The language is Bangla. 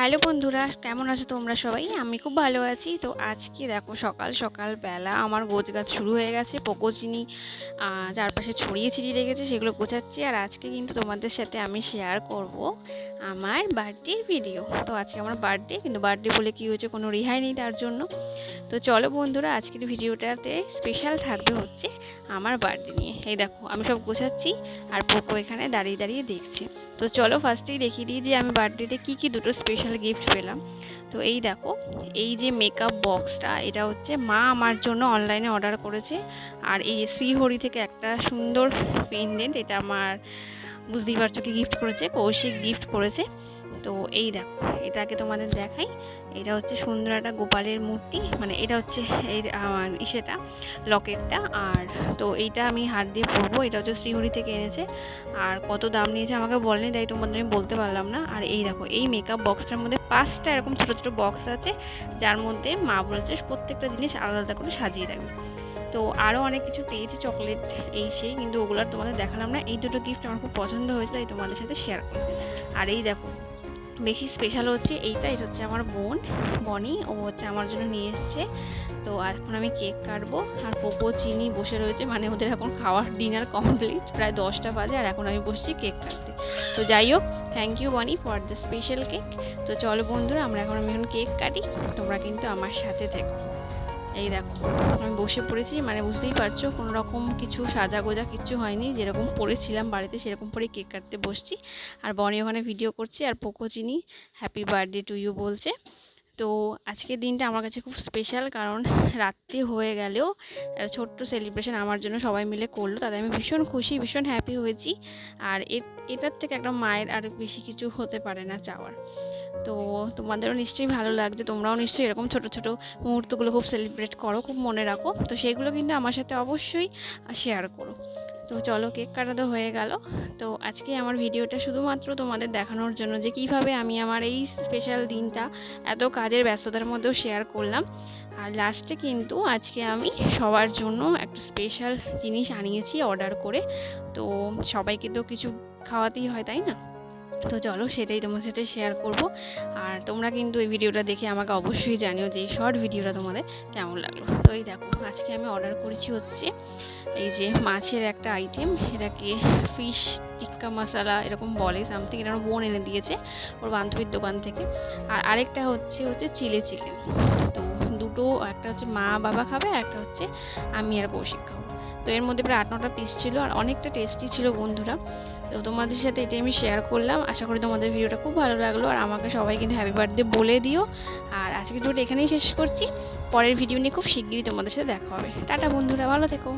হ্যালো বন্ধুরা, কেমন আছো তোমরা সবাই? আমি খুব ভালো আছি। তো আজকে দেখো সকাল সকাল বেলা আমার গোছগাছ শুরু হয়ে গেছে। পোকোচিনি চারপাশে ছড়িয়ে ছিটিয়ে রেখেছে, সেগুলো গোছাচ্ছি। আর আজকে কিন্তু তোমাদের সাথে আমি শেয়ার করব আমার বার্থডের ভিডিও। তো আজকে আমার বার্থডে, কিন্তু বার্থডে বলে কি হয়েছে, কোনো রেহাই নেই তার জন্য। তো চলো বন্ধুরা, আজকের ভিডিওটাতে স্পেশাল থাকবে হচ্ছে আমার বার্থডে নিয়ে। এই দেখো আমি সব গোছাচ্ছি আর পোকো এখানে দাঁড়িয়ে দাঁড়িয়ে দেখছে। তো চলো ফার্স্টেই দেখিয়ে দিই যে আমি বার্থডেতে কী দুটো স্পেশাল গিফট পেলাম। তো এই দেখো, এই যে মেকআপ বক্সটা, এটা হচ্ছে মা আমার জন্য অনলাইনে অর্ডার করেছে। আর এই শ্রীহরি থেকে একটা সুন্দর পেন্ডেন্ট, এটা আমার বুঝতেই পারছো কি গিফট করেছে, কৌশিক গিফট করেছে। তো এই দেখো, এটাকে তোমাদের দেখাই। এটা হচ্ছে সুন্দর একটা গোপালের মূর্তি, মানে এটা হচ্ছে এর সেটা লকেটটা। আর তো এইটা আমি হাত দিয়ে পরবো। এটা হচ্ছে শ্রীহরি থেকে এনেছে। আর কত দাম নিয়েছে আমাকে বলেনি, তাই তোমাদের আমি বলতে পারলাম না। আর এই দেখো, এই মেকআপ বক্সটার মধ্যে 5টা এরকম ছোটো ছোটো বক্স আছে, যার মধ্যে মা বলেছে প্রত্যেকটা জিনিস আলাদা আলাদা করে সাজিয়ে রাখবে। তো আরও অনেক কিছু পেয়েছি, চকলেট এই সেই, কিন্তু ওগুলো আর তোমাদের দেখালাম না। এই দুটো গিফট আমার খুব পছন্দ হয়েছে, তাই তোমাদের সাথে শেয়ার করবো। আর এই দেখো, বেশি স্পেশাল হচ্ছে এইটা, এটা হচ্ছে আমার বোন বনি, ও হচ্ছে আমার জন্য নিয়ে এসছে। তো এখন আমি কেক কাটবো। আর পোপো চিনি বসে রয়েছে, মানে ওদের এখন খাওয়ার ডিনার কমপ্লিট, প্রায় 10টা বাজে, আর এখন আমি বসছি কেক কাটতে। তো যাই হোক, থ্যাংক ইউ বনি ফর দ্য স্পেশাল কেক। তো চলো বন্ধুরা, আমি এখন কেক কাটি, তোমরা কিন্তু আমার সাথে থেকো। এই দেখো, আমি বসে পড়েছি, মানে বুঝতেই পারছো কোনো রকম কিছু সাজা গোজা কিচ্ছু হয়নি, যেরকম পড়েছিলাম বাড়িতে সেরকম পরে কেক কাটতে বসছি। আর বনি ওখানে ভিডিও করছে, আর পোকো চিনি হ্যাপি বার্থডে টু ইউ বলছে। তো আজকের দিনটা আমার কাছে খুব স্পেশাল, কারণ রাত্রি হয়ে গেলেও ছোট্ট সেলিব্রেশন আমার জন্য সবাই মিলে করলো, তাতে আমি ভীষণ খুশি, ভীষণ হ্যাপি হয়েছি। আর এটার থেকে একটা মায়ের আর বেশি কিছু হতে পারে না চাওয়ার। তো তোমাদেরও নিশ্চয়ই ভালো লাগছে, তোমরাও নিশ্চয়ই এরকম ছোট ছোট মুহূর্তগুলো খুব সেলিব্রেট করো, খুব মনে রাখো। তো সেগুলো কিন্তু আমার সাথে অবশ্যই শেয়ার করো। তো চলো, কেক কাটা তো হয়ে গেল। তো আজকে আমার ভিডিওটা শুধুমাত্র তোমাদের দেখানোর জন্য যে কিভাবে আমি আমার এই স্পেশাল দিনটা এত কাজের ব্যস্ততার মধ্যেও শেয়ার করলাম। আর লাস্টে কিন্তু আজকে আমি সবার জন্য একটা স্পেশাল জিনিস আনিয়েছি অর্ডার করে। তো সবাইকে তো কিছু খাওয়াতেই হয়, তাই না? তো চলো, সেটাই তোমার সাথে শেয়ার করব। আর তোমরা কিন্তু এই ভিডিওটা দেখে আমাকে অবশ্যই জানিও যে এই শর্ট ভিডিওটা তোমাদের কেমন লাগলো। তো এই দেখো, আজকে আমি অর্ডার করেছি হচ্ছে এই যে মাছের একটা আইটেম, এটাকে ফিশ টিক্কা মশলা এরকম বলে সামথিং, এটা আমার বোন এনে দিয়েছে ওর বান্ধবীর দোকান থেকে। আর আরেকটা হচ্ছে চিলি চিকেন। তো দুটো, একটা হচ্ছে মা বাবা খাবে, আর একটা হচ্ছে আমি আর কৌশিক খাবো। তো এর মধ্যে প্রায় 8-9টা পিস ছিল, আর অনেকটা টেস্টি ছিল বন্ধুরা। তো তোমাদের সাথে এটাই আমি শেয়ার করলাম। আশা করি তোমাদের ভিডিওটা খুব ভালো লাগলো, আর আমাকে সবাই কিন্তু হ্যাপি বার্থডে বলে দিও। আর আজকের ভিডিওটা এখানেই শেষ করছি। পরের ভিডিও নিয়ে খুব শিগগিরই তোমাদের সাথে দেখা হবে। টাটা বন্ধুরা, ভালো থেকো।